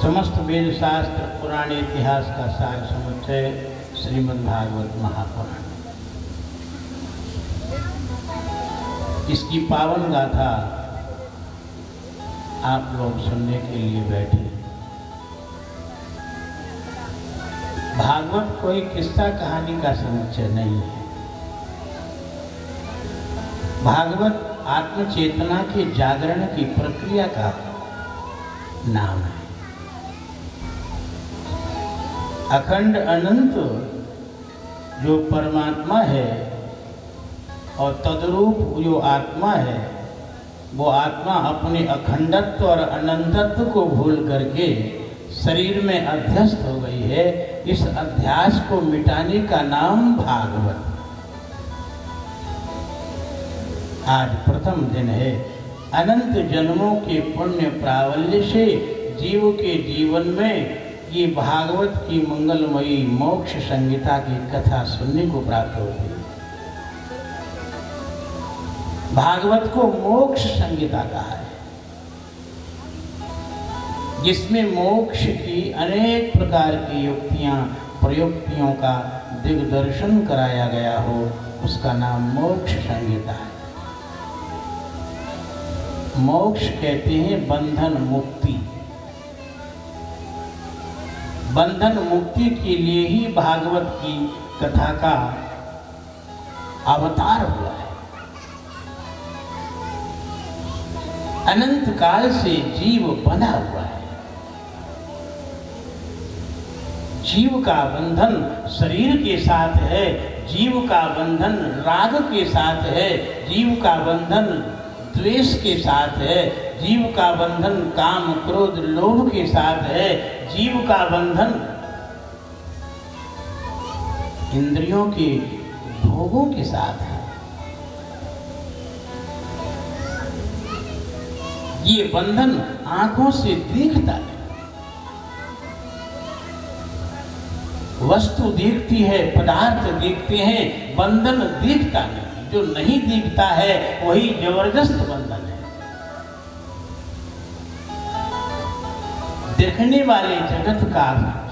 समस्त वेद शास्त्र पुराण इतिहास का सार समुच्चय श्रीमद् भागवत महापुराण। इसकी पावन गाथा आप लोग सुनने के लिए बैठे। भागवत कोई किस्सा कहानी का समुच्चय नहीं है। भागवत आत्मचेतना के जागरण की प्रक्रिया का नाम है। अखंड अनंत जो परमात्मा है और तद्रूप जो आत्मा है, वो आत्मा अपने अखंडत्व और अनंतत्व को भूल करके शरीर में अध्यस्त हो गई है। इस अध्यास को मिटाने का नाम भागवत। आज प्रथम दिन है। अनंत जन्मों के पुण्य प्राबल्य से जीव के जीवन में ये भागवत की मंगलमयी मोक्ष संहिता की कथा सुनने को प्राप्त होती है। भागवत को मोक्ष संहिता कहा है, जिसमें मोक्ष की अनेक प्रकार की युक्तियां प्रयुक्तियों का दिग्दर्शन कराया गया हो, उसका नाम मोक्ष संहिता है। मोक्ष कहते हैं बंधन मुक्ति। बंधन मुक्ति के लिए ही भागवत की कथा का अवतार हुआ है। अनंत काल से जीव बंधा हुआ है। जीव का बंधन शरीर के साथ है, जीव का बंधन राग के साथ है, जीव का बंधन द्वेष के साथ है, जीव का बंधन काम क्रोध लोभ के साथ है, जीव का बंधन इंद्रियों के भोगों के साथ है। ये बंधन आंखों से दिखता है, वस्तु दिखती है, पदार्थ दिखते हैं, बंधन दिखता नहीं। जो नहीं दिखता है वही जबरदस्त बंधन है। देखने वाले जगत का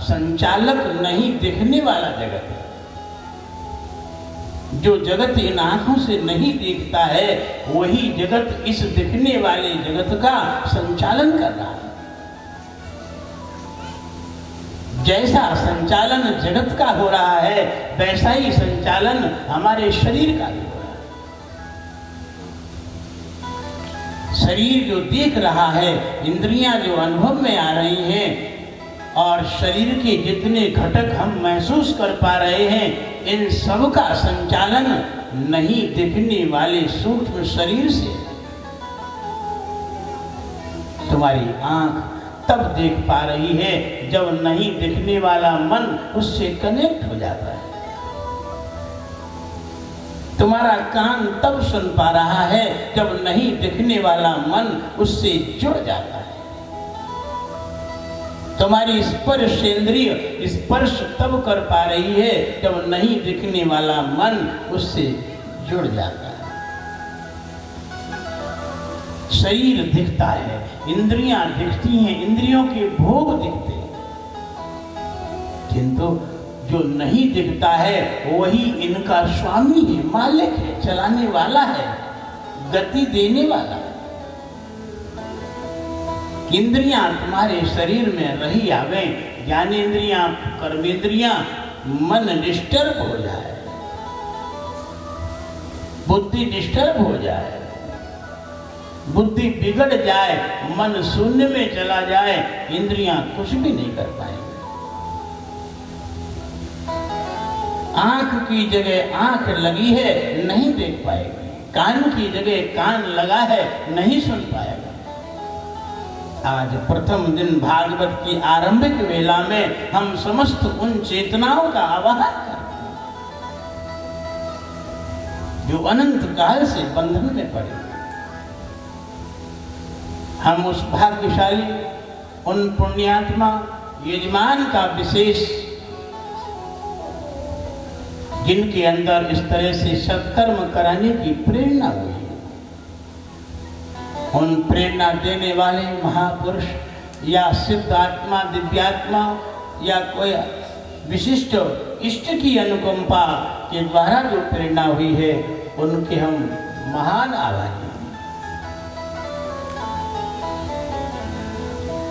संचालक नहीं दिखने वाला जगत है। जो जगत इन आंखों से नहीं दिखता है वही जगत इस दिखने वाले जगत का संचालन कर रहा है। जैसा संचालन जगत का हो रहा है वैसा ही संचालन हमारे शरीर का भी हो रहा है। शरीर जो देख रहा है, इंद्रियां जो अनुभव में आ रही हैं और शरीर के जितने घटक हम महसूस कर पा रहे हैं, इन सब का संचालन नहीं दिखने वाले सूक्ष्म शरीर से। तुम्हारी आंख तब देख पा रही है जब नहीं दिखने वाला मन उससे कनेक्ट हो जाता है। तुम्हारा कान तब सुन पा रहा है जब नहीं दिखने वाला मन उससे जुड़ जाता है। तुम्हारी स्पर्श इंद्रिय स्पर्श तब कर पा रही है जब नहीं दिखने वाला मन उससे जुड़ जाता है। शरीर दिखता है, इंद्रियां दिखती हैं, इंद्रियों के भोग दिखते हैं, किंतु जो नहीं दिखता है वही इनका स्वामी है, मालिक है, चलाने वाला है, गति देने वाला है। इंद्रियां तुम्हारे शरीर में रही आवे, ज्ञानेंद्रियां, कर्मेंद्रियां, मन डिस्टर्ब हो जाए, बुद्धि डिस्टर्ब हो जाए, बुद्धि बिगड़ जाए, मन शून्य में चला जाए, इंद्रियां कुछ भी नहीं कर पाएंगे। आंख की जगह आंख लगी है, नहीं देख पाएगी। कान की जगह कान लगा है, नहीं सुन पाएगा। आज प्रथम दिन भागवत की आरंभिक वेला में हम समस्त उन चेतनाओं का आवाहन करते हैं जो अनंत काल से बंधन में पड़े। हम उस भाग्यशाली, उन पुण्यात्मा यजमान का विशेष, जिनके अंदर इस तरह से सत्कर्म कराने की प्रेरणा हुई, उन प्रेरणा देने वाले महापुरुष या सिद्ध आत्मा, दिव्यात्मा या कोई विशिष्ट इष्ट की अनुकंपा के द्वारा जो प्रेरणा हुई है, उनके हम महान आभारी हैं।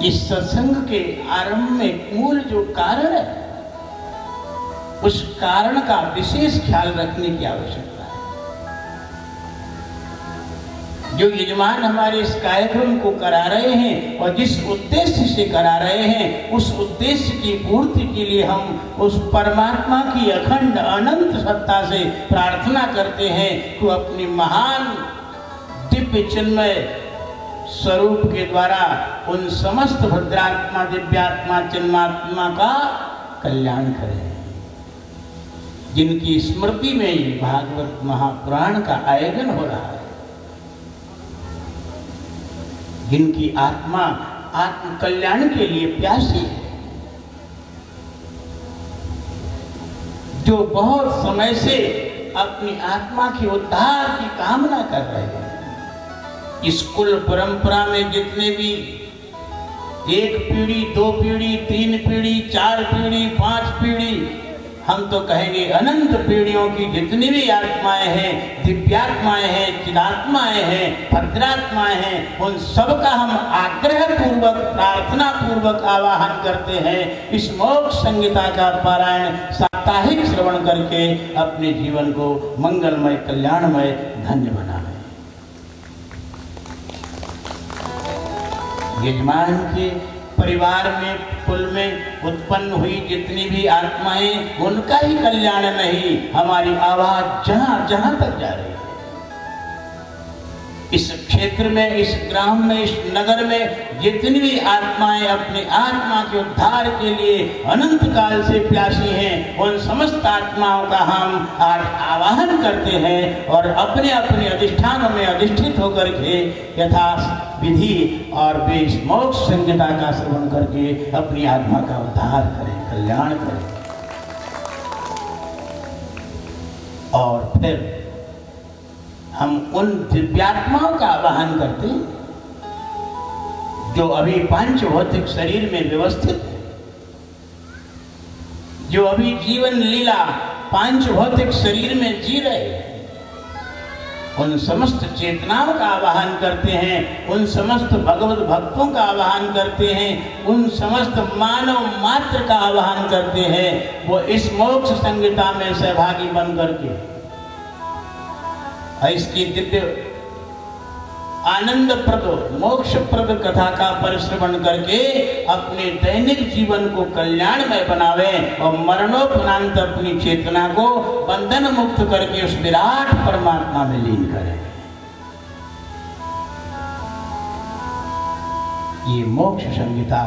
इस सत्संग के आरंभ में मूल जो कारण है, उस कारण का विशेष ख्याल रखने की आवश्यकता है। जो यजमान हमारे इस कार्यक्रम को करा रहे हैं और जिस उद्देश्य से करा रहे हैं, उस उद्देश्य की पूर्ति के लिए हम उस परमात्मा की अखंड अनंत सत्ता से प्रार्थना करते हैं कि अपनी महान दिव्य चिन्मय स्वरूप के द्वारा उन समस्त भद्रात्मा, दिव्यात्मा, चिन्मात्मा का कल्याण करें, जिनकी स्मृति में ही भागवत महापुराण का आयोजन हो रहा है, जिनकी आत्मा आत्म कल्याण के लिए प्यासी है, जो बहुत समय से अपनी आत्मा के उद्धार की कामना कर रहे हैं। इस कुल परंपरा में जितने भी 1 पीढ़ी, 2 पीढ़ी, 3 पीढ़ी, 4 पीढ़ी, 5 पीढ़ी, हम तो कहेंगे अनंत पीढ़ियों की जितनी भी आत्माएं हैं, दिव्यात्माएं हैं, चिदात्माएं हैं, भद्रात्माएं हैं, उन सब का हम आग्रह पूर्वक, प्रार्थना पूर्वक आवाहन करते हैं, इस मोक्ष संहिता का पारायण साप्ताहिक श्रवण करके अपने जीवन को मंगलमय, कल्याणमय, धन्य बनाएं। यजमान के परिवार में, कुल में उत्पन्न हुई जितनी भी आत्माएं, उनका ही कल्याण नहीं, हमारी आवाज जहां जहां तक जा रही है, इस क्षेत्र में, इस ग्राम में, इस नगर में जितनी भी आत्माएं अपने आत्मा के उद्धार के लिए अनंत काल से प्यासी हैं, उन समस्त आत्माओं का हम आज आवाहन करते हैं और अपने अपने अधिष्ठानों में अधिष्ठित होकर के यथा विधि और वे इस मोक्ष संहिता का श्रवण करके अपनी आत्मा का उद्धार करें, कल्याण करें। और फिर हम उन दिव्यात्माओं का आवाहन करते हैं जो अभी पांच भौतिक शरीर में व्यवस्थित है, जो अभी जीवन लीला पांच भौतिक शरीर में जी रहे हैं। उन समस्त चेतनाओं का आवाहन करते हैं, उन समस्त भगवत भक्तों का आवाहन करते हैं, उन समस्त मानव मात्र का आवाहन करते हैं, वो इस मोक्ष संहिता में सहभागी बन करके इसकी दिव्य आनंदप्रद, मोक्षप्रद कथा का परिश्रवण करके अपने दैनिक जीवन को कल्याणमय बनावे और मरणोपरांत अपनी चेतना को बंधन मुक्त करके उस विराट परमात्मा में लीन करें। ये मोक्ष संहिता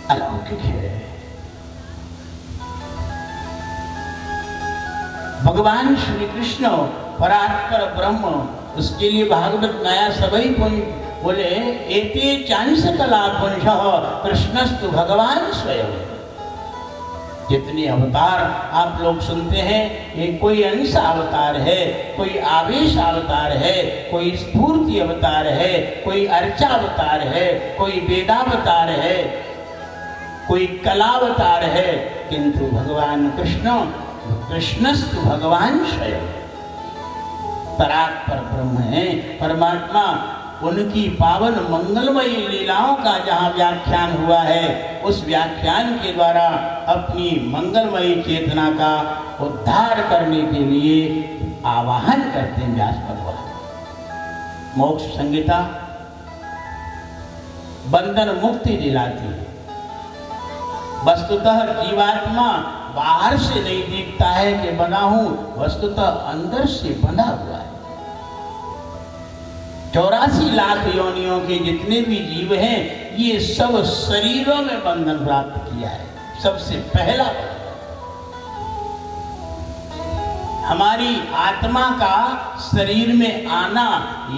अलौकिक है। भगवान श्री कृष्ण परात्पर ब्रह्म, उसके लिए भागवत नया सभी बोले एते चांस कला पुंस कृष्णस्तु भगवान स्वयं। जितने अवतार आप लोग सुनते हैं, ये कोई अंश अवतार है, कोई आवेश अवतार है, कोई स्फूर्ति अवतार है, कोई अर्चा अवतार है, कोई वेदावतार है, कोई कलावतार है, किंतु भगवान कृष्णस्तु भगवान स्वयं परात्पर ब्रह्म है। परमात्मा उनकी पावन मंगलमयी लीलाओं का जहाँ व्याख्यान हुआ है, उस व्याख्यान के द्वारा अपनी मंगलमयी चेतना का उद्धार करने के लिए आवाहन करते हैं व्यास भगवान। मोक्ष संहिता बंधन मुक्ति दिलाती है। वस्तुतः जीवात्मा बाहर से नहीं दिखता है कि बना हूं, वस्तुतः अंदर से बंधा हुआ है। 84 लाख योनियों के जितने भी जीव हैं, ये सब शरीरों में बंधन प्राप्त किया है। सबसे पहला हमारी आत्मा का शरीर में आना,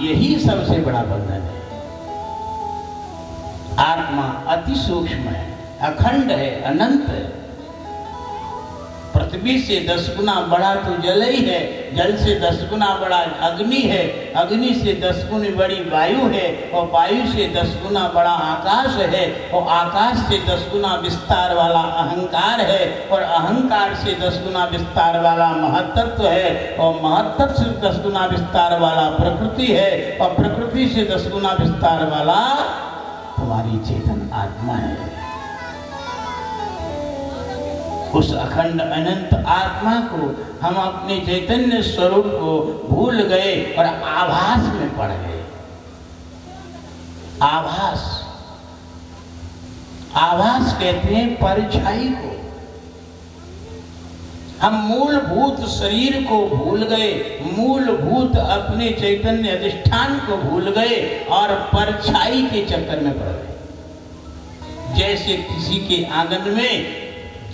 यही सबसे बड़ा बंधन है। आत्मा अति सूक्ष्म है, अखंड है, अनंत है। पृथ्वी से 10 गुना बड़ा तो जल ही है, जल से 10 गुना बड़ा अग्नि है, अग्नि से 10 गुना बड़ी वायु है, और वायु से 10 गुना बड़ा आकाश है, और आकाश से 10 गुना विस्तार वाला अहंकार है, और अहंकार से 10 गुना विस्तार वाला महत्त्व है, और महत्त्व से 10 गुना विस्तार वाला प्रकृति है, और प्रकृति से 10 गुना विस्तार वाला तुम्हारी चेतन आत्मा है। उस अखंड अनंत आत्मा को हम अपने चैतन्य स्वरूप को भूल गए और आभास में पड़ गए। आभास, आभास कहते हैं परछाई को। हम मूलभूत शरीर को भूल गए, मूलभूत अपने चैतन्य अधिष्ठान को भूल गए और परछाई के चक्कर में पड़ गए। जैसे किसी के आंगन में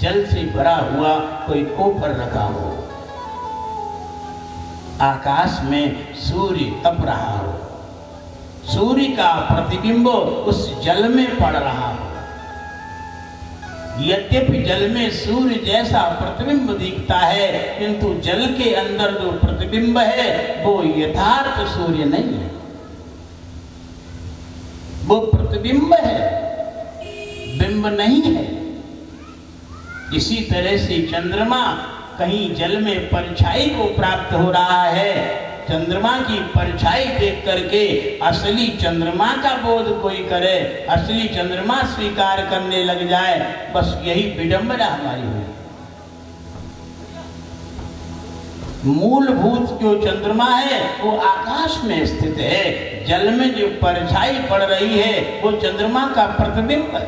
जल से भरा हुआ कोई कोपर रखा हो, आकाश में सूर्य तप रहा हो, सूर्य का प्रतिबिंब उस जल में पड़ रहा हो। यद्यपि जल में सूर्य जैसा प्रतिबिंब दिखता है, किंतु जल के अंदर जो प्रतिबिंब है वो यथार्थ सूर्य नहीं है, वो प्रतिबिंब है, बिंब नहीं है। इसी तरह से चंद्रमा कहीं जल में परछाई को प्राप्त हो रहा है। चंद्रमा की परछाई देख करके असली चंद्रमा का बोध कोई करे, असली चंद्रमा स्वीकार करने लग जाए, बस यही विडंबना हमारी हुई। मूलभूत जो चंद्रमा है वो आकाश में स्थित है, जल में जो परछाई पड़ रही है वो चंद्रमा का प्रतिबिंब है,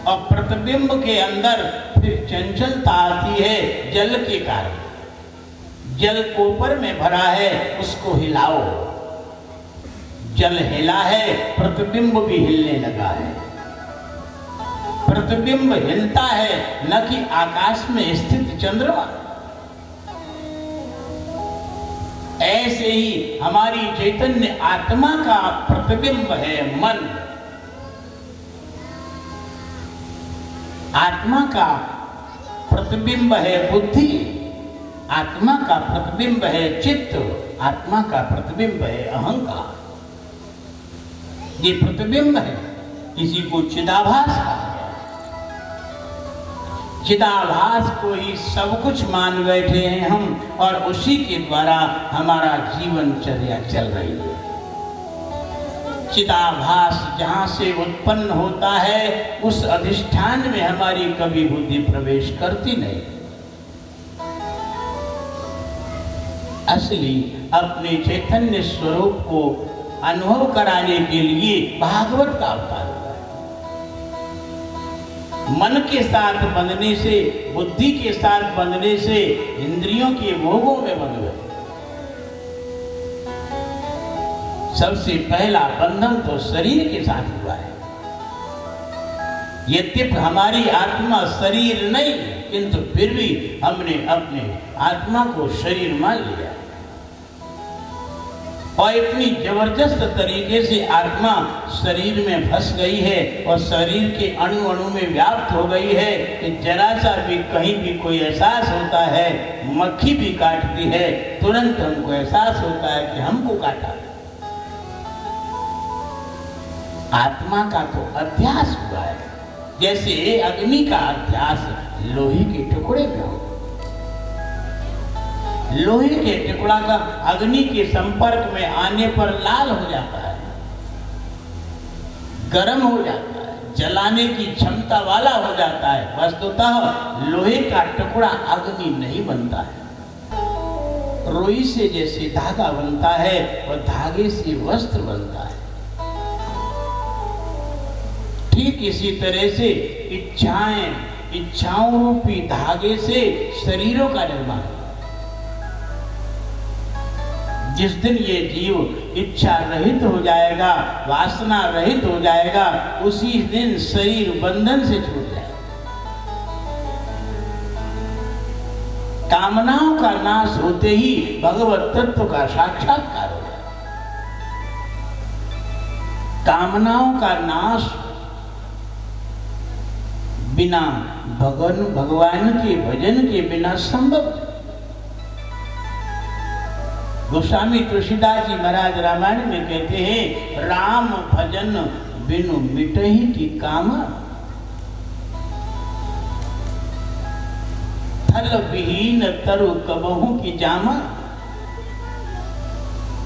और प्रतिबिंब के अंदर फिर चंचलता आती है जल के कारण। जल कोपर में भरा है, उसको हिलाओ, जल हिला है, प्रतिबिंब भी हिलने लगा है। प्रतिबिंब हिलता है, न कि आकाश में स्थित चंद्रमा। ऐसे ही हमारी चैतन्य आत्मा का प्रतिबिंब है मन। आत्मा का प्रतिबिंब है बुद्धि, आत्मा का प्रतिबिंब है चित्त, आत्मा का प्रतिबिंब है अहंकार। ये प्रतिबिंब है, इसी को चिदाभास कहा गया। चिदाभास को ही सब कुछ मान बैठे हैं हम, और उसी के द्वारा हमारा जीवनचर्या चल रही है। चिदाभास जहाँ से उत्पन्न होता है, उस अधिष्ठान में हमारी कभी बुद्धि प्रवेश करती नहीं। असली अपने चैतन्य स्वरूप को अनुभव कराने के लिए भागवत का अवतार हुआ है। मन के साथ बंधने से, बुद्धि के साथ बंधने से इंद्रियों के भोगों में बंध गए। सबसे पहला बंधन तो शरीर के साथ हुआ है। यद्यपि हमारी आत्मा शरीर नहीं, किंतु फिर भी हमने अपने आत्मा को शरीर मान लिया, और इतनी जबरदस्त तरीके से आत्मा शरीर में फंस गई है और शरीर के अणु अणु में व्याप्त हो गई है कि जरा सा भी कहीं भी कोई एहसास होता है, मक्खी भी काटती है, तुरंत हमको एहसास होता है कि हमको काटा। आत्मा का तो अध्यास हुआ है, जैसे अग्नि का अध्यास लोहे के टुकड़े में हो। लोहे के टुकड़ा का अग्नि के संपर्क में आने पर लाल हो जाता है, गर्म हो जाता है, जलाने की क्षमता वाला हो जाता है। वस्तुतः लोहे का टुकड़ा अग्नि नहीं बनता है। रुई से जैसे धागा बनता है और धागे से वस्त्र बनता है, ठीक इसी तरह से इच्छाओं रूपी धागे से शरीरों का निर्माण। जिस दिन ये जीव इच्छा रहित हो जाएगा, वासना रहित हो जाएगा, उसी दिन शरीर बंधन से छूट जाएगा। कामनाओं का नाश होते ही भगवत तत्व का साक्षात्कार हो जाएगा। कामनाओं का नाश बिना भगवान के भजन के बिना संभव। गोस्वामी तुलसीदास जी महाराज रामायण में कहते हैं, राम भजन बिनु मिटहि की कामा, थल विहीन तरु कबहू की जामा।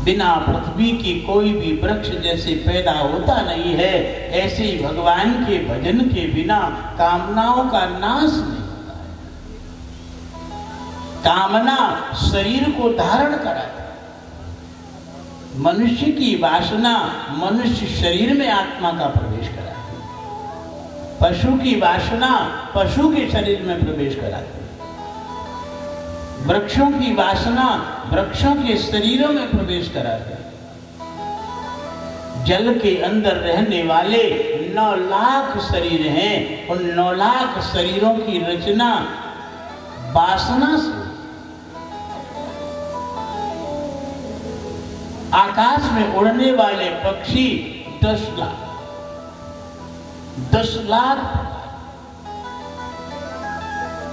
बिना पृथ्वी की कोई भी वृक्ष जैसे पैदा होता नहीं है, ऐसे ही भगवान के भजन के बिना कामनाओं का नाश नहीं होता है। कामना शरीर को धारण कराती है। मनुष्य की वासना मनुष्य शरीर में आत्मा का प्रवेश कराती है। पशु की वासना पशु के शरीर में प्रवेश कराती है। वृक्षों की वासना वृक्षों के शरीरों में प्रवेश कराते हैं। जल के अंदर रहने वाले 9 लाख शरीर हैं। उन 9 लाख शरीरों की रचना वासना से। आकाश में उड़ने वाले पक्षी 10 लाख 10 लाख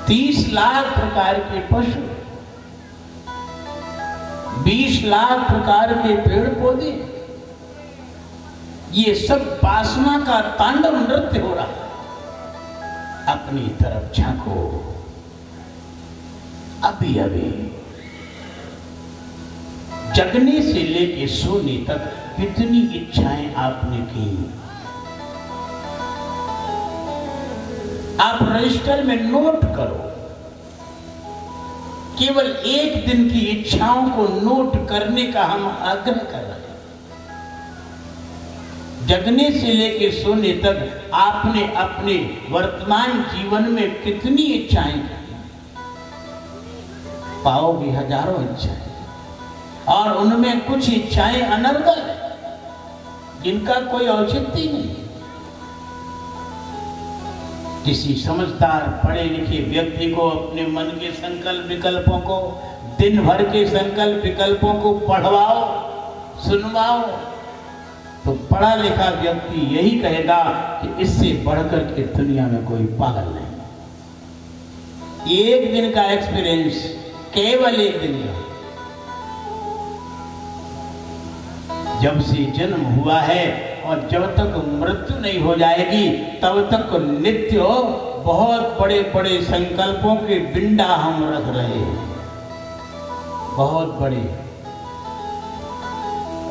30 लाख प्रकार के पशु, 20 लाख प्रकार के पेड़ पौधे, ये सब वासना का तांडव नृत्य हो रहा है। अपनी तरफ झांको। अभी अभी जगने से लेके सोने तक कितनी इच्छाएं आपने की। आप रजिस्टर में नोट करो। केवल एक दिन की इच्छाओं को नोट करने का हम आग्रह कर रहे हैं। जगने से लेकर सोने तक आपने अपने वर्तमान जीवन में कितनी इच्छाएं की। पाओगे हजारों इच्छाएं, और उनमें कुछ इच्छाएं अनर्गल है, जिनका कोई औचित्य नहीं। किसी समझदार पढ़े लिखे व्यक्ति को अपने मन के संकल्प विकल्पों को, दिन भर के संकल्प विकल्पों को पढ़वाओ, सुनवाओ, तो पढ़ा लिखा व्यक्ति यही कहेगा कि इससे बढ़कर के दुनिया में कोई पागल नहीं। एक दिन का एक्सपीरियंस, केवल एक दिन का। जब से जन्म हुआ है और जब तक मृत्यु नहीं हो जाएगी तब तक नित्य बहुत बड़े बड़े संकल्पों के बिंडा हम रख रहे हैं, बहुत बड़े।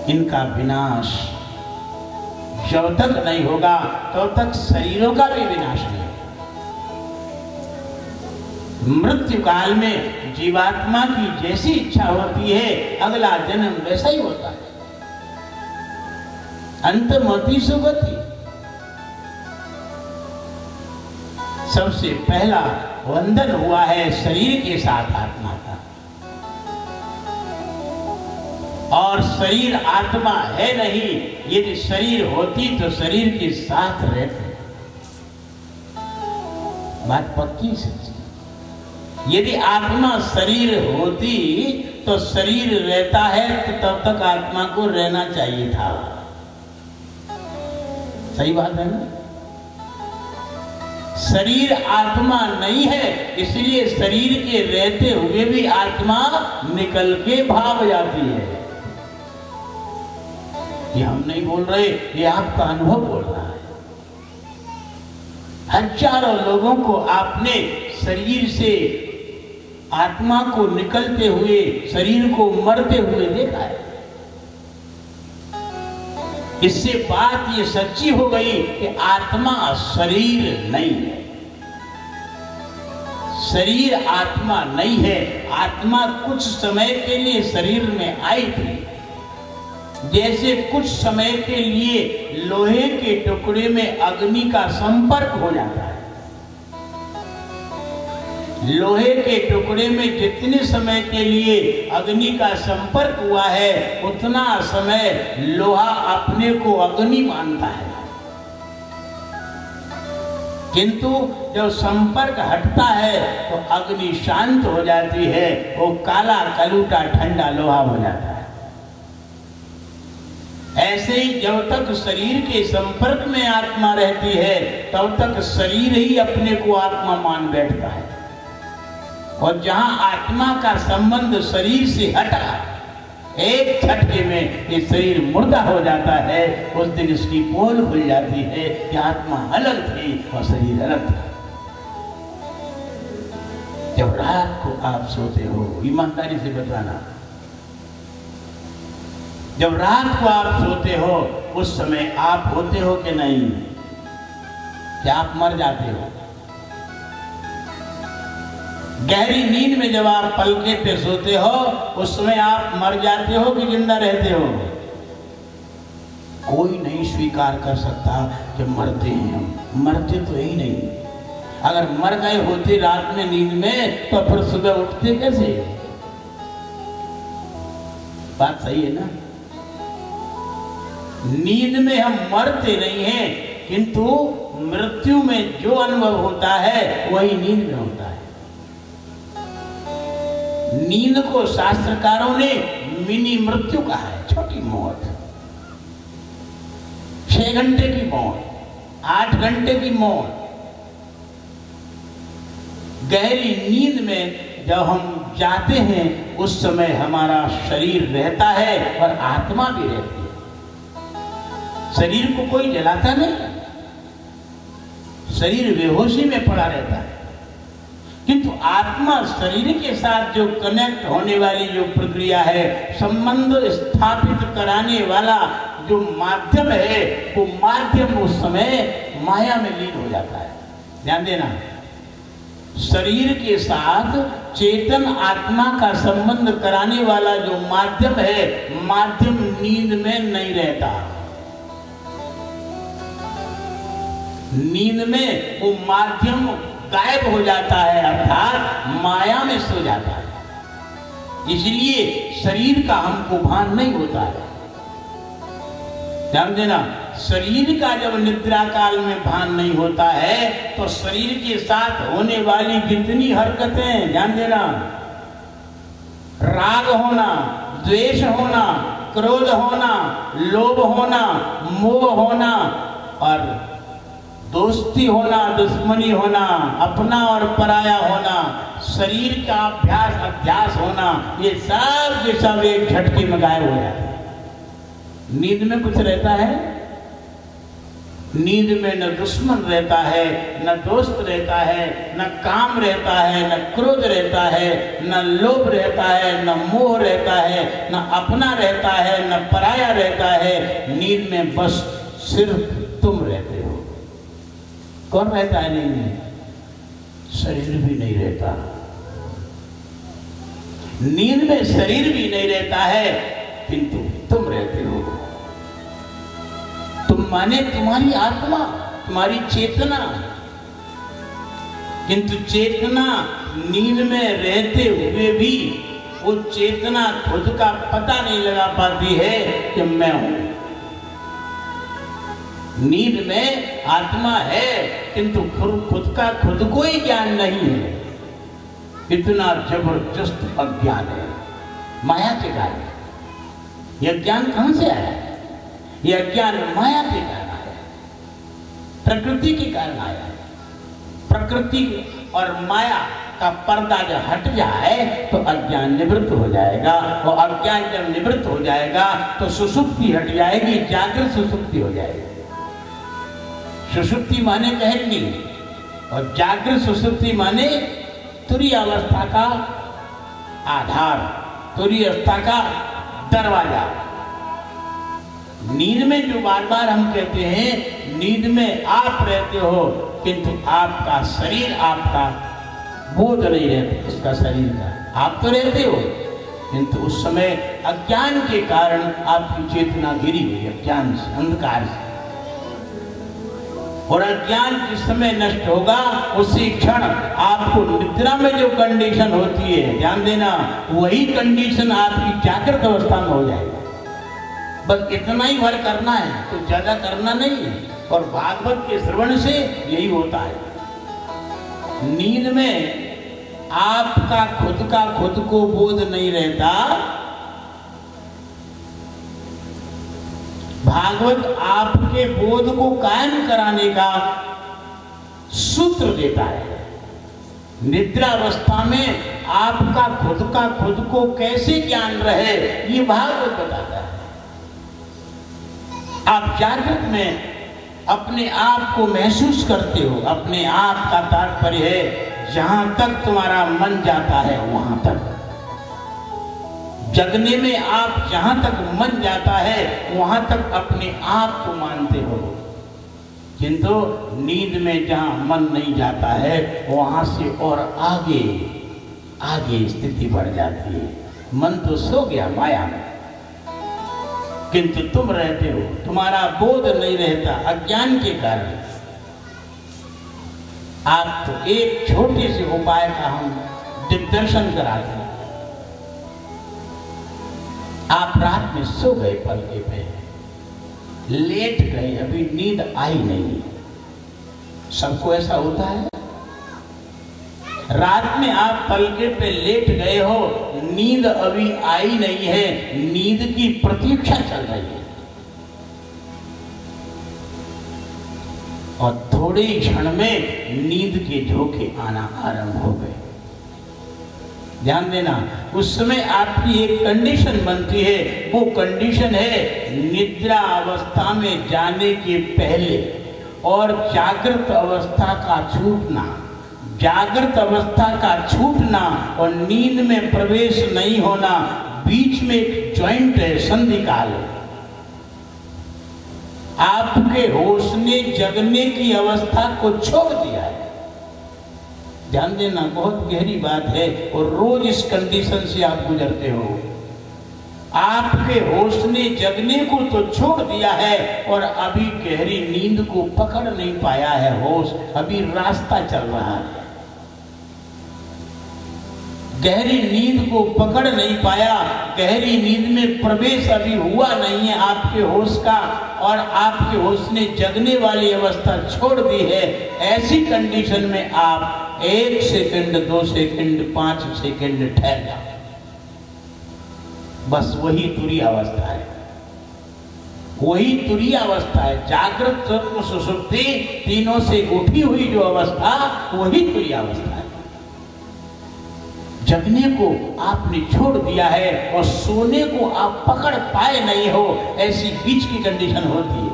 इनका विनाश जब तक नहीं होगा तब तक शरीरों का भी विनाश नहीं होगा। मृत्यु काल में जीवात्मा की जैसी इच्छा होती है, अगला जन्म वैसा ही होता है। अंतमति सुगति। सबसे पहला बंधन हुआ है शरीर के साथ आत्मा का, और शरीर आत्मा है नहीं। यदि शरीर होती तो शरीर के साथ रहते। बात पक्की सच्ची। यदि आत्मा शरीर होती तो शरीर रहता है तो तब तक आत्मा को रहना चाहिए था। सही बात है ना? शरीर आत्मा नहीं है, इसलिए शरीर के रहते हुए भी आत्मा निकल के भाग जाती है। ये हम नहीं बोल रहे, ये आपका अनुभव बोल रहा है। हजारों लोगों को आपने शरीर से आत्मा को निकलते हुए, शरीर को मरते हुए देखा है। इससे बात ये सच्ची हो गई कि आत्मा शरीर नहीं है। शरीर आत्मा नहीं है। आत्मा कुछ समय के लिए शरीर में आई थी, जैसे कुछ समय के लिए लोहे के टुकड़े में अग्नि का संपर्क हो जाता है। लोहे के टुकड़े में जितने समय के लिए अग्नि का संपर्क हुआ है, उतना समय लोहा अपने को अग्नि मानता है। किंतु जब संपर्क हटता है तो अग्नि शांत हो जाती है, वो काला कलूटा ठंडा लोहा हो जाता है। ऐसे ही जब तक शरीर के संपर्क में आत्मा रहती है तब तक शरीर ही अपने को आत्मा मान बैठता है, और जहां आत्मा का संबंध शरीर से हटा, एक झटके में ये शरीर मुर्दा हो जाता है, उस दिन इसकी पोल खुल जाती है कि आत्मा अलग थी और शरीर अलग था। जब रात को आप सोते हो, ईमानदारी से बताना, जब रात को आप सोते हो उस समय आप होते हो कि नहीं? क्या आप मर जाते हो? गहरी नींद में जब आप पलके पे सोते हो उस समय आप मर जाते हो कि जिंदा रहते हो? कोई नहीं स्वीकार कर सकता कि मरते हैं हम। मरते तो ही नहीं। अगर मर गए होते रात में नींद में तो फिर सुबह उठते कैसे? बात सही है ना? नींद में हम मरते नहीं हैं, किंतु मृत्यु में जो अनुभव होता है वही नींद में होता है। नींद को शास्त्रकारों ने मिनी मृत्यु कहा है, छोटी मौत। 6 घंटे की मौत, 8 घंटे की मौत। गहरी नींद में जब हम जाते हैं उस समय हमारा शरीर रहता है और आत्मा भी रहती है। शरीर को कोई जलाता नहीं, शरीर बेहोशी में पड़ा रहता है, किंतु आत्मा शरीर के साथ जो कनेक्ट होने वाली जो प्रक्रिया है, संबंध स्थापित कराने वाला जो माध्यम है, वो माध्यम उस समय माया में लीन हो जाता है। ध्यान देना, शरीर के साथ चेतन आत्मा का संबंध कराने वाला जो माध्यम है, माध्यम नींद में नहीं रहता। नींद में वो माध्यम गायब हो जाता है, अर्थात माया में सो जाता है। इसलिए शरीर का हमको भान नहीं होता है। ध्यान देना, शरीर का जब निद्रा काल में भान नहीं होता है तो शरीर के साथ होने वाली जितनी हरकतें, ध्यान देना, राग होना, द्वेष होना, क्रोध होना, लोभ होना, मोह होना और दोस्ती होना, दुश्मनी होना, अपना और पराया होना, शरीर का अभ्यास अध्यास होना, ये सब के सब एक झटके में गायब हो जाते हैं। नींद में कुछ रहता है? नींद में न दुश्मन रहता है, न दोस्त रहता है, न काम रहता है, न क्रोध रहता है, न लोभ रहता है, न मोह रहता है, न अपना रहता है, न पराया रहता है। नींद में बस सिर्फ तुम रहते हो। कौन रहता है नींद में? शरीर भी नहीं रहता। नींद में शरीर भी नहीं रहता है, किंतु तुम रहते हो। तुम माने तुम्हारी आत्मा, तुम्हारी चेतना। किंतु चेतना नींद में रहते हुए भी वो चेतना खुद का पता नहीं लगा पाती है कि मैं हूं। नींद में आत्मा है, किंतु खुद का खुद को ही ज्ञान नहीं है। इतना जबरदस्त अज्ञान है माया के कारण। यह ज्ञान कहां से आया? यह ज्ञान माया के कारण आया, प्रकृति के कारण आया। प्रकृति और माया का पर्दा जब हट जाए तो अज्ञान निवृत्त हो जाएगा, और अज्ञान जब निवृत्त हो जाएगा तो सुषुप्ति हट जाएगी, जागृत सुषुप्ति हो जाएगी। सुषुप्ति माने गहरी और जागृत सुषुप्ति माने तुरीय अवस्था का आधार, तुरीय अवस्था का दरवाजा। नींद में जो बार बार हम कहते हैं, नींद में आप रहते हो, किंतु आपका शरीर, आपका बोध नहीं रहता इसका शरीर का। आप तो रहते हो, किंतु उस समय अज्ञान के कारण आपकी चेतना गिरी हुई, अज्ञान से, अंधकार से। और अज्ञान जिस समय नष्ट होगा उसी क्षण आपको निद्रा में जो कंडीशन होती है, ध्यान देना, वही कंडीशन आपकी जागृत अवस्था में हो जाएगी। बस इतना ही भर करना है, तो ज्यादा करना नहीं है। और भागवत के श्रवण से यही होता है। नींद में आपका खुद को बोध नहीं रहता, भागवत आपके बोध को कायम कराने का सूत्र देता है। निद्रावस्था में आपका खुद को कैसे ज्ञान रहे, ये भागवत बताता है। आप जागृत में अपने आप को महसूस करते हो। अपने आप का तात्पर्य है जहां तक तुम्हारा मन जाता है वहां तक। जगने में आप जहां तक मन जाता है वहां तक अपने आप को मानते हो, किंतु नींद में जहां मन नहीं जाता है वहां से और आगे आगे स्थिति बढ़ जाती है। मन तो सो गया माया में, किंतु तुम रहते हो, तुम्हारा बोध नहीं रहता अज्ञान के कारण। आप तो एक छोटे से उपाय का हम दिग्दर्शन कराते हैं। आप रात में सो गए, पलके पे लेट गए, अभी नींद आई नहीं। सबको ऐसा होता है। रात में आप पलके पे लेट गए हो, नींद अभी आई नहीं है, नींद की प्रतीक्षा चल रही है, और थोड़े ही क्षण में नींद के झोंके आना आरंभ हो गए। ध्यान देना, उस समय आपकी एक कंडीशन बनती है। वो कंडीशन है निद्रा अवस्था में जाने के पहले और जागृत अवस्था का छूटना। जागृत अवस्था का छूटना और नींद में प्रवेश नहीं होना, बीच में एक जॉइंट है, संधिकाल है। आपके होश ने जगने की अवस्था को छोड़ दिया है। ध्यान देना, बहुत गहरी बात है, और रोज इस कंडीशन से आप गुजरते हो। आपके होश ने जगने को तो छोड़ दिया है और अभी गहरी नींद को पकड़ नहीं पाया है होश, अभी रास्ता चल रहा है। गहरी नींद को पकड़ नहीं पाया, गहरी नींद में प्रवेश अभी हुआ नहीं है आपके होश का, और आपके होश ने जगने वाली अवस्था छोड़ दी है। ऐसी कंडीशन में आप 1 सेकंड, 2 सेकंड, 5 सेकंड ठहर जाओ। बस वही तुरीय अवस्था है, वही तुरीय अवस्था है। जागृत, स्वप्न, सुषुप्ति तीनों से उठी हुई जो अवस्था, वही तुरीय अवस्था है। जगने को आपने छोड़ दिया है और सोने को आप पकड़ पाए नहीं हो, ऐसी बीच की कंडीशन होती है।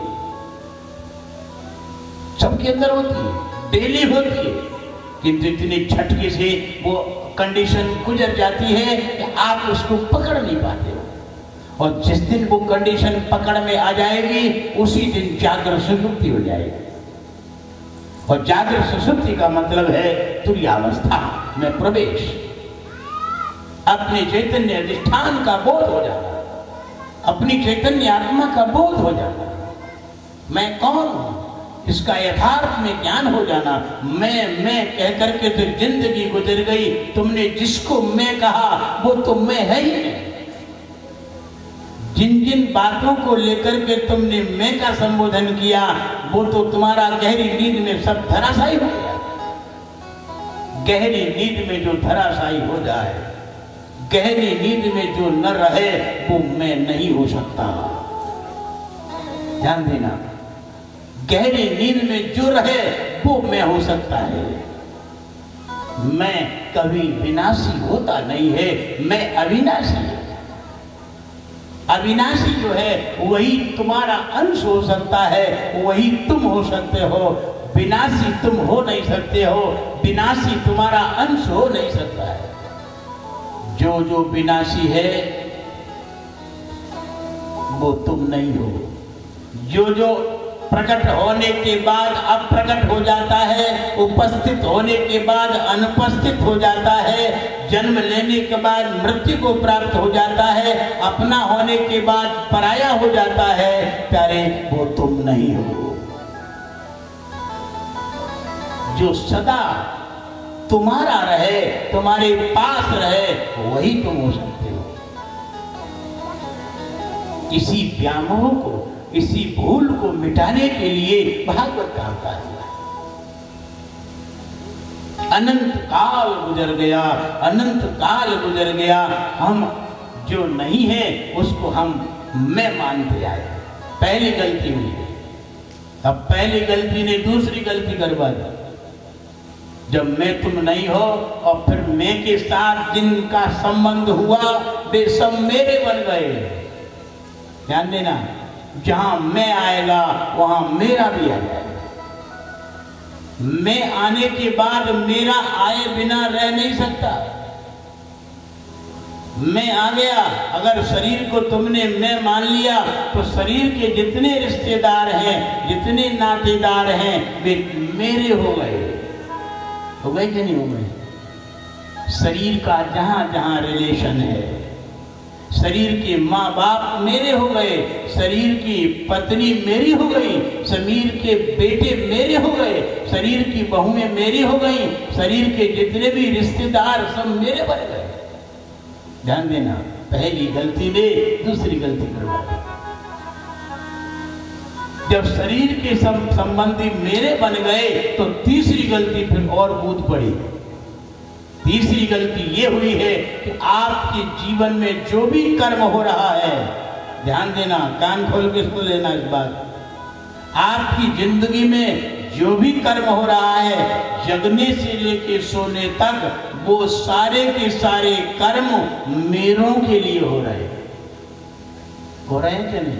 सबके अंदर होती है, डेली होती है, किंतु इतनी झटके से वो कंडीशन गुजर जाती है कि आप उसको पकड़ नहीं पाते हो। और जिस दिन वो कंडीशन पकड़ में आ जाएगी, उसी दिन जागृत सुषुप्ति हो जाएगी। और जागृत सुषुप्ति का मतलब है तुरीयावस्था में प्रवेश, अपने चैतन्य अधिष्ठान का बोध हो जाना, अपनी चैतन्य आत्मा का बोध हो जाना। मैं कौन हूं इसका यथार्थ में ज्ञान हो जाना। मैं कह करके तो जिंदगी गुजर गई। तुमने जिसको मैं कहा वो तो मैं है ही नहीं। जिन जिन बातों को लेकर के तुमने मैं का संबोधन किया, वो तो तुम्हारा गहरी नींद में सब धराशायी हो गया। गहरी नींद में जो धराशायी हो जाए, गहरी नींद में जो न रहे, वो मैं नहीं हो सकता। ध्यान देना, गहरी नींद में जो रहे वो मैं हो सकता है। मैं कभी विनाशी होता नहीं है, मैं अविनाशी है। अविनाशी जो है वही तुम्हारा अंश हो सकता है, वही तुम हो सकते हो। विनाशी तुम हो नहीं सकते हो, विनाशी तुम्हारा अंश हो नहीं सकता है। जो जो विनाशी है वो तुम नहीं हो। जो जो प्रकट होने के बाद अप्रकट हो जाता है, उपस्थित होने के बाद अनुपस्थित हो जाता है, जन्म लेने के बाद मृत्यु को प्राप्त हो जाता है, अपना होने के बाद पराया हो जाता है, प्यारे वो तुम नहीं हो। जो सदा तुम्हारा रहे, तुम्हारे पास रहे, वही तुम हो सकते हो। इसी व्यामोह को, इसी भूल को मिटाने के लिए भागवत का अवतार हुआ। अनंत काल गुजर गया, अनंत काल गुजर गया, हम जो नहीं है उसको हम मैं मानते आए। पहली गलती हुई। अब पहली गलती ने दूसरी गलती करवा दी। जब मैं तुम नहीं हो और फिर मैं के साथ जिनका संबंध हुआ वे सब मेरे बन गए। ध्यान देना, जहां मैं आएगा वहां मेरा भी आ जाएगा। मैं आने के बाद मेरा आए बिना रह नहीं सकता। मैं आ गया, अगर शरीर को तुमने मैं मान लिया तो शरीर के जितने रिश्तेदार हैं, जितने नातेदार हैं, वे मेरे हो गए। हो गए कि नहीं हो गए? शरीर का जहां जहां रिलेशन है, शरीर के माँ बाप मेरे हो गए, शरीर की पत्नी मेरी हो गई, शरीर के बेटे मेरे हो गए, शरीर की बहुएं मेरी हो गई, शरीर के जितने भी रिश्तेदार सब मेरे बन गए। ध्यान देना, पहली गलती ने दूसरी गलती करवा दी। जब शरीर के संबंधी मेरे बन गए तो तीसरी गलती फिर और कूद पड़ी। तीसरी गलती ये हुई है कि आपके जीवन में जो भी कर्म हो रहा है, ध्यान देना, कान खोल के सुन लेना इस बात, आपकी जिंदगी में जो भी कर्म हो रहा है, जगने से लेके सोने तक, वो सारे के सारे कर्म मेरों के लिए हो रहे हैं। हो रहे हैं कि नहीं?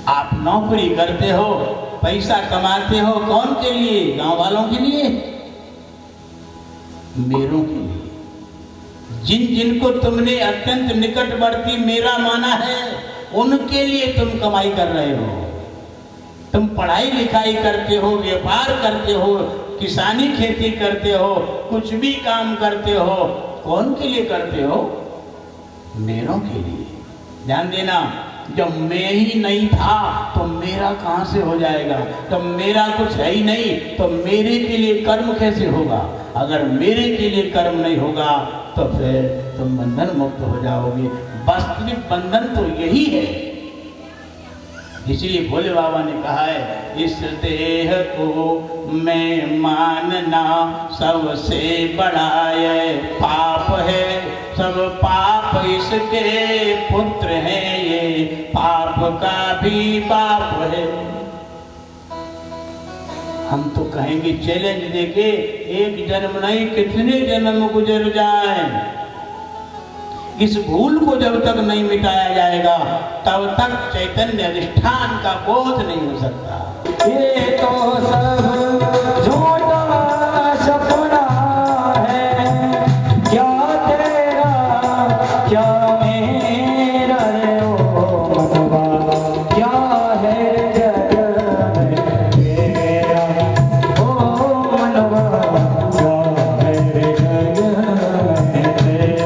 आप नौकरी करते हो, पैसा कमाते हो, कौन के लिए? गांव वालों के लिए, मेरों के लिए। जिन जिनको तुमने अत्यंत निकटवर्ती मेरा माना है, उनके लिए तुम कमाई कर रहे हो। तुम पढ़ाई लिखाई करते हो, व्यापार करते हो, किसानी खेती करते हो, कुछ भी काम करते हो, कौन के लिए करते हो? मेरों के लिए। ध्यान देना, जब मैं ही नहीं था तो मेरा कहां से हो जाएगा? तो मेरा कुछ है ही नहीं तो मेरे के लिए कर्म कैसे होगा? अगर मेरे के लिए कर्म नहीं होगा तो फिर तुम बंधन मुक्त हो जाओगे। वास्तविक बंधन तो यही है। इसलिए भोले बाबा ने कहा है, इस देह को मैं मानना सबसे बड़ा ये पाप है, सब पाप इसके पुत्र हैं, ये पाप का भी बाप है। हम तो कहेंगे चैलेंज देके, एक जन्म नहीं कितने जन्म गुजर जाए, इस भूल को जब तक नहीं मिटाया जाएगा तब तक चैतन्य अधिष्ठान का बोध नहीं हो सकता। ये तो सब झूठा सपना है, क्या तेरा क्या मेरा रे ओ मनवा, क्या है जग में मेरा ओ मनवा, क्या है जग में तेरा।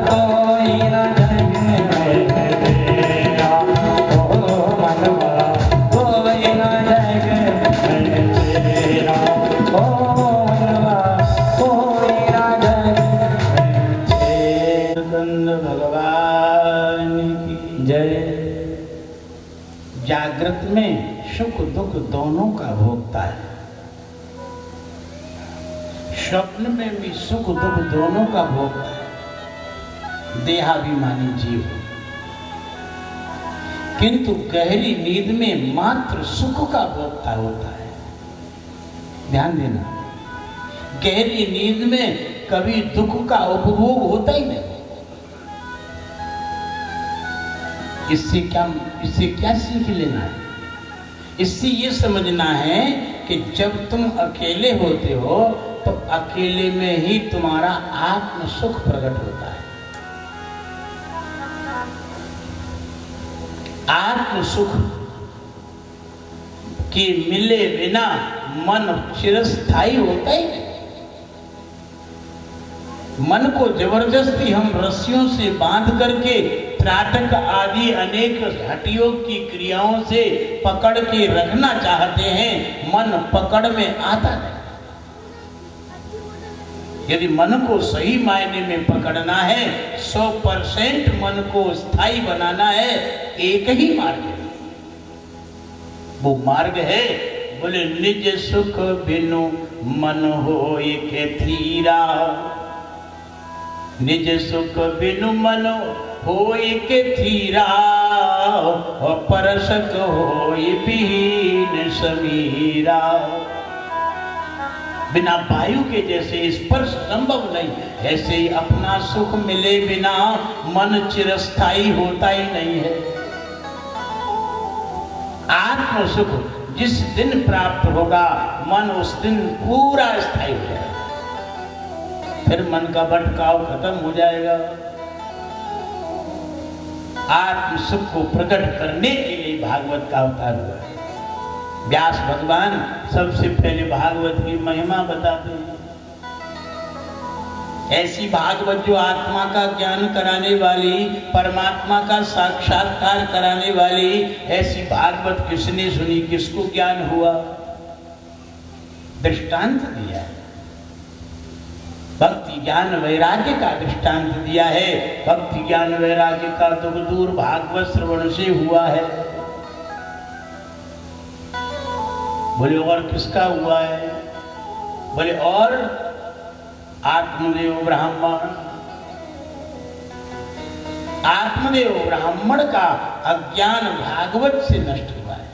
कोई न जागृत में सुख दुख दोनों का भोगता है, स्वप्न में भी सुख दुख दोनों का भोगता है, देहाभिमानी जीव। किंतु गहरी नींद में मात्र सुख का भोगता होता है। ध्यान देना, गहरी नींद में कभी दुख का उपभोग होता ही नहीं। इससे क्या सीख लेना है? इससे ये समझना है कि जब तुम अकेले होते हो तो अकेले में ही तुम्हारा आत्म सुख प्रकट होता है। आत्म सुख के मिले बिना मन चिरस्थायी होता ही नहीं। मन को जबरदस्ती हम रस्सियों से बांध करके त्राटक आदि अनेक हठयोग की क्रियाओं से पकड़ के रखना चाहते हैं, मन पकड़ में आता नहीं। यदि मन को सही मायने में पकड़ना है, 100% मन को स्थायी बनाना है, एक ही मार्ग है। वो मार्ग है, बोले निज सुख बिनु मन हो एक थीरा, निज सुख बिनु मन हो एक थीरा, और परसक हो विहीन समीरा। बिना वायु के जैसे स्पर्श संभव नहीं, ऐसे ही अपना सुख मिले बिना मन चिरस्थायी होता ही नहीं है। आत्म सुख जिस दिन प्राप्त होगा, मन उस दिन पूरा स्थायी हो जाएगा। फिर मन का भटकाव खत्म हो जाएगा। आत्म सुख को प्रकट करने के लिए भागवत का अवतार हुआ है। व्यास भगवान सबसे पहले भागवत की महिमा बताते हैं। ऐसी भागवत जो आत्मा का ज्ञान कराने वाली, परमात्मा का साक्षात्कार कराने वाली, ऐसी भागवत किसने सुनी, किसको ज्ञान हुआ? दृष्टांत दिया है, भक्ति ज्ञान वैराग्य का दृष्टांत दिया है। भक्ति ज्ञान वैराग्य का दुख दूर भागवत श्रवण से हुआ है। बोले और किसका हुआ है? बोले और आत्मदेव ब्राह्मण। आत्मदेव ब्राह्मण का अज्ञान भागवत से नष्ट हुआ है।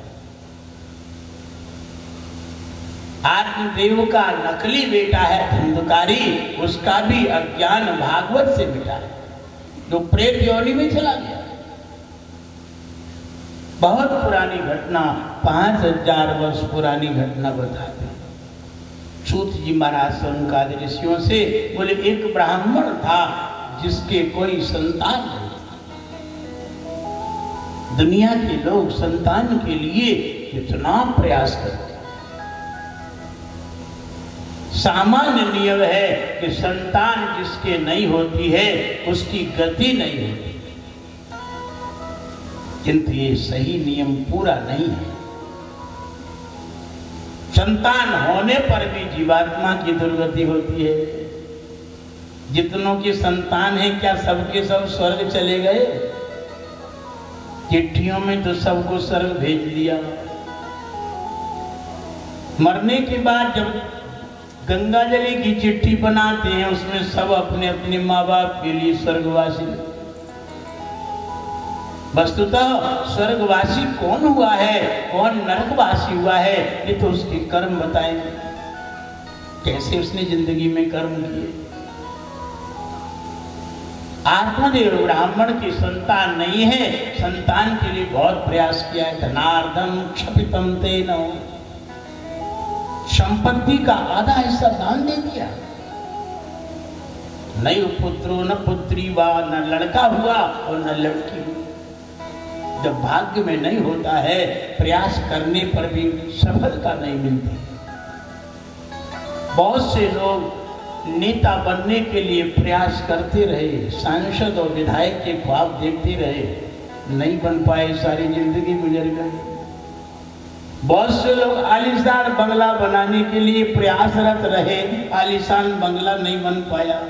आत्मदेव का नकली बेटा है धंधकारी, उसका भी अज्ञान भागवत से मिटा है, जो प्रेत योनि में चला गया। बहुत पुरानी घटना, 5000 वर्ष पुरानी घटना बताते हैं। सूत जी महाराज संकाद ऋषियों से बोले, एक ब्राह्मण था जिसके कोई संतान नहीं। दुनिया के लोग संतान के लिए कितना प्रयास करते। सामान्य नियम है कि संतान जिसके नहीं होती है उसकी गति नहीं होती, किंतु ये सही नियम पूरा नहीं है। संतान होने पर भी जीवात्मा की दुर्गति होती है। जितनों की संतान है, क्या सबके सब स्वर्ग चले गए? चिट्ठियों में तो सबको स्वर्ग भेज दिया। मरने के बाद जब गंगा जली की चिट्ठी बनाते हैं, उसमें सब अपने अपने माँ बाप के लिए स्वर्गवासी। वस्तुतः स्वर्गवासी कौन हुआ है, कौन नरकवासी हुआ है, ये तो उसके कर्म बताएंगे, कैसे उसने जिंदगी में कर्म किए। आत्मदेव ब्राह्मण की संतान नहीं है, संतान के लिए बहुत प्रयास किया है। धनार्धम क्षपितम तेन, संपत्ति का आधा हिस्सा दान दे दिया। नहीं पुत्रो न पुत्री वा, न लड़का हुआ और न लड़की हुई। जब भाग्य में नहीं होता है, प्रयास करने पर भी सफलता नहीं मिलती। बहुत से लोग नेता बनने के लिए प्रयास करते रहे, सांसद और विधायक के ख्वाब देखते रहे, नहीं बन पाए, सारी जिंदगी गुजर गई। बहुत से लोग आलीशान बंगला बनाने के लिए प्रयासरत रहे, आलीशान बंगला नहीं बन पाया।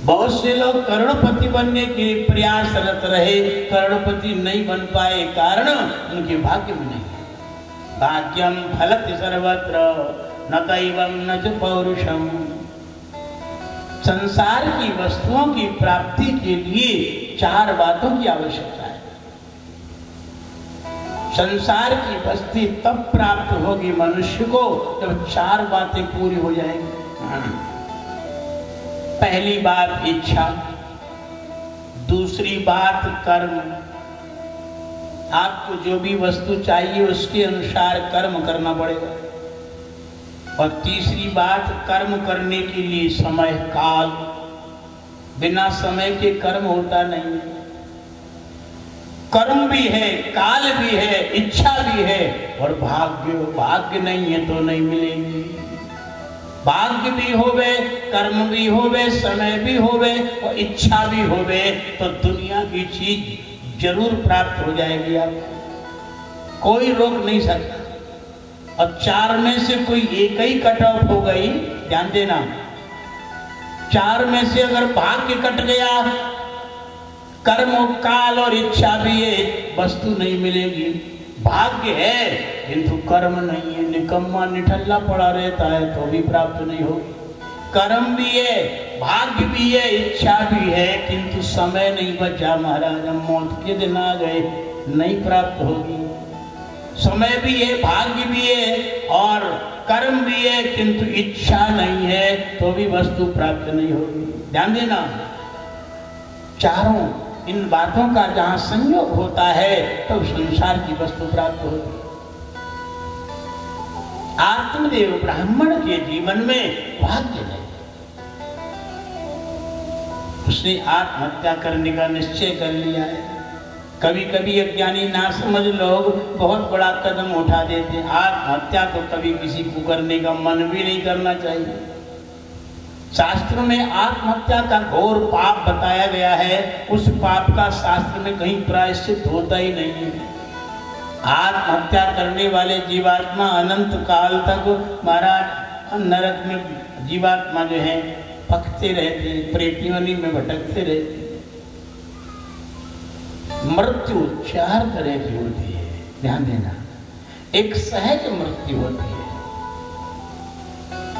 बहुत से लोग करोड़पति बनने के प्रयासरत रहे, करोड़पति नहीं बन पाए, कारण उनके भाग्य में नहीं। भाग्यम फलति सर्वत्र न दैवम न च पौरुषम। संसार की वस्तुओं की प्राप्ति के लिए 4 बातों की आवश्यकता है। संसार की वस्तु तब प्राप्त होगी मनुष्य को जब 4 बातें पूरी हो जाएंगी। पहली बात इच्छा, दूसरी बात कर्म, आपको जो भी वस्तु चाहिए उसके अनुसार कर्म करना पड़ेगा, और तीसरी बात कर्म करने के लिए समय काल, बिना समय के कर्म होता नहीं। कर्म भी है, काल भी है, इच्छा भी है, और भाग्य नहीं है तो नहीं मिलेगी। भाग्य भी होवे, कर्म भी होवे, समय भी होवे और इच्छा भी होवे तो दुनिया की चीज जरूर प्राप्त हो जाएगी। आपको कोई रोक नहीं सकता। और 4 में से कोई एक ही कट ऑफ हो गई, ध्यान देना, 4 में से अगर भाग्य कट गया, कर्म, काल और इच्छा भी है, वस्तु नहीं मिलेगी। भाग्य है किंतु कर्म नहीं है, निकम्मा निठल्ला पड़ा रहता है तो भी प्राप्त नहीं होगी। कर्म भी है, भाग्य भी है, इच्छा भी है, किंतु समय नहीं बचा महाराज, हम मौत के दिन आ गए, नहीं प्राप्त होगी। समय भी है, भाग्य भी है और कर्म भी है, किंतु इच्छा नहीं है तो भी वस्तु प्राप्त नहीं होगी। ध्यान देना, चारों इन बातों का जहां संयोग होता है तो संसार की वस्तु प्राप्त होती है। आत्मदेव ब्राह्मण के जीवन में भाग्य नहीं, उसने आत्महत्या करने का निश्चय कर लिया है। कभी कभी अज्ञानी नासमझ लोग बहुत बड़ा कदम उठा देते हैं। आत्महत्या तो कभी किसी को करने का मन भी नहीं करना चाहिए। शास्त्र में आत्महत्या का घोर पाप बताया गया है, उस पाप का शास्त्र में कहीं प्रायश्चित होता ही नहीं है। आत्महत्या करने वाले जीवात्मा अनंत काल तक महाराज नरक में जीवात्मा जो है पकते रहते हैं, प्रेतियोनि में भटकते रहते हैं। मृत्यु 4 तरह की होती है, ध्यान देना। एक सहज मृत्यु होती है,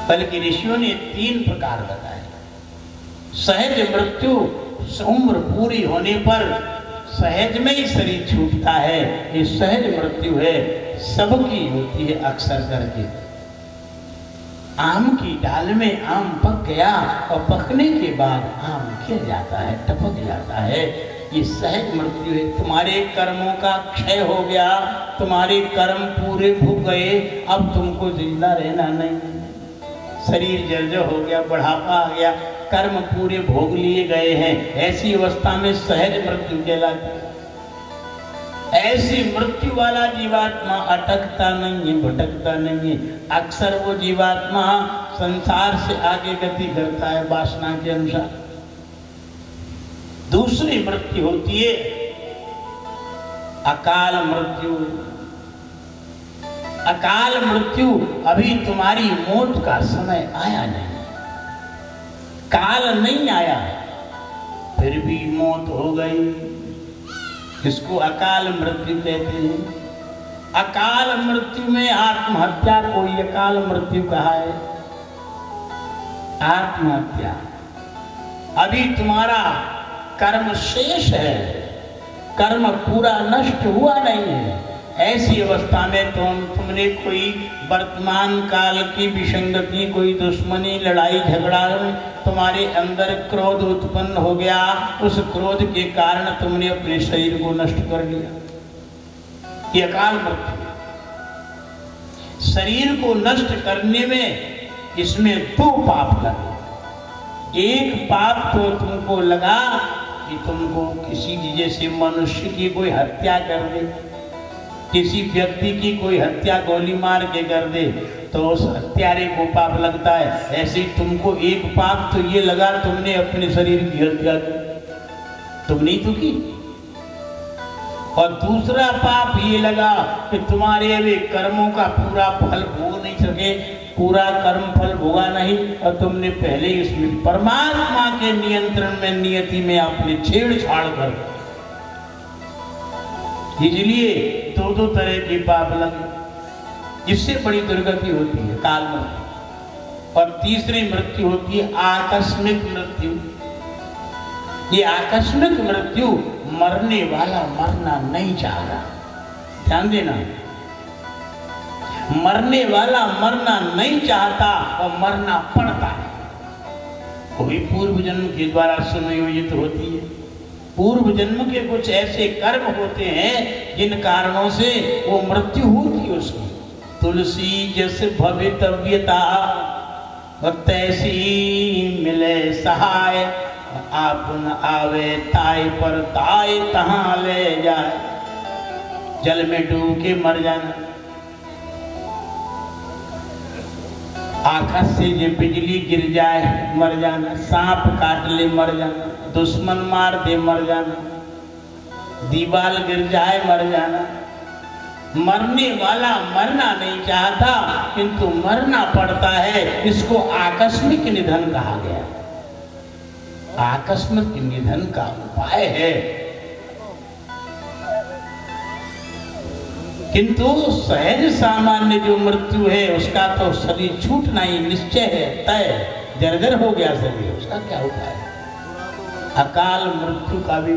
बल्कि ऋषियों ने 3 प्रकार बताए। सहज मृत्यु, उम्र पूरी होने पर सहज में ही शरीर छूटता है, ये सहज मृत्यु है, सबकी होती है अक्सर करके। आम की डाल में आम पक गया और पकने के बाद आम गिर जाता है, टपक जाता है, ये सहज मृत्यु है। तुम्हारे कर्मों का क्षय हो गया, तुम्हारे कर्म पूरे भूग गए, अब तुमको जिंदा रहना नहीं, शरीर जर्जर हो गया, बुढ़ापा आ गया, कर्म पूरे भोग लिए गए हैं, ऐसी अवस्था में सहज मृत्यु कहलाती है। ऐसी मृत्यु वाला जीवात्मा अटकता नहीं है, भटकता नहीं है, अक्सर वो जीवात्मा संसार से आगे गति करता है वासना के अनुसार। दूसरी मृत्यु होती है अकाल मृत्यु। अकाल मृत्यु, अभी तुम्हारी मौत का समय आया नहीं, काल नहीं आया, फिर भी मौत हो गई, इसको अकाल मृत्यु कहते हैं। अकाल मृत्यु में आत्महत्या को अकाल मृत्यु कहा है। आत्महत्या, अभी तुम्हारा कर्म शेष है, कर्म पूरा नष्ट हुआ नहीं है, ऐसी अवस्था में तुमने कोई वर्तमान काल की विसंगति, कोई दुश्मनी, लड़ाई झगड़ा में तुम्हारे अंदर क्रोध उत्पन्न हो गया, उस क्रोध के कारण तुमने अपने शरीर को नष्ट कर लिया, ये अकाल मृत्यु। शरीर को नष्ट करने में इसमें 2 पाप लगे। एक पाप तो तुमको लगा कि तुमको किसी की, जैसे मनुष्य की कोई हत्या कर दे, किसी व्यक्ति की कोई हत्या गोली मार के कर दे तो उस हत्यारे को पाप लगता है। ऐसे ही तुमको एक पाप तो ये लगा तुमने अपने शरीर की हत्या की, तुमने तो की। और दूसरा पाप ये लगा कि तुम्हारे वे कर्मों का पूरा फल भोग नहीं सके, पूरा कर्म फल भोगा नहीं और तुमने पहले ही इसमें परमात्मा के नियंत्रण में नियति में आपने छेड़छाड़ कर, इसलिए दो तरह की पाप लगे। इससे बड़ी दुर्गति होती है काल मृत्यु, और तीसरी मृत्यु होती है आकस्मिक मृत्यु। ये आकस्मिक मृत्यु मरने वाला मरना नहीं चाहता, ध्यान देना, मरने वाला मरना नहीं चाहता और मरना पड़ता है। कोई पूर्व जन्म के द्वारा सुनियोजित होती है, पूर्व जन्म के कुछ ऐसे कर्म होते हैं जिन कारणों से वो मृत्यु होती है उसकी। तुलसी जैसे भवितव्यता तैसी मिले सहाय, आप न आवे ताय पर ताय तहां ले जाए। जल में डूब के मर जाना, आकाश से जो बिजली गिर जाए मर जाना, सांप काट ले मर जाना, दुश्मन मार दे मर जाना, दीवार गिर जाए मर जाना। मरने वाला मरना नहीं चाहता किंतु मरना पड़ता है, इसको आकस्मिक निधन कहा गया। आकस्मिक निधन का उपाय है, किंतु सहज सामान्य जो मृत्यु है उसका तो शरीर छूटना ही निश्चय है, तय, जर्जर हो गया शरीर, उसका क्या उपाय है? अकाल मृत्यु का भी